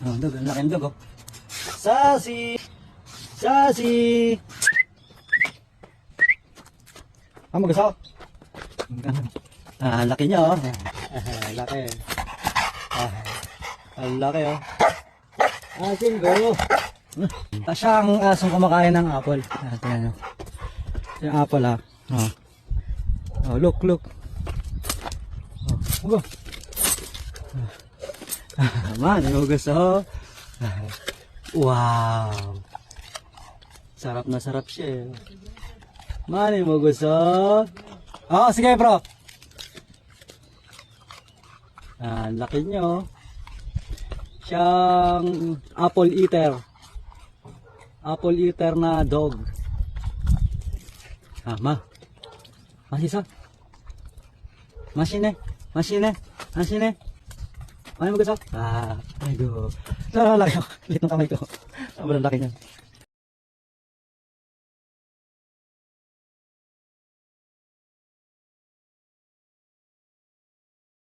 Oh, dog, ang laking dog, oh. Sassy! Sassy! Mag-asawa. Laki niya, oh. Laki. Ang laki, oh. Asin, go. Siya ang asong kumakain ng apple. Tingnan nyo. Yung apple, ah. Oh, look. Oh, go. Man, yung gusto. Wow. Sarap na sarap siya, eh. Man, yung gusto. Oh, sige, bro. Laki nyo. Siyang apple eater. Apple eater na dog. Masisa. Masine. Ano mo gusto? Ay go. Laki. Lit ng kamay ko. Sobrang laki niya.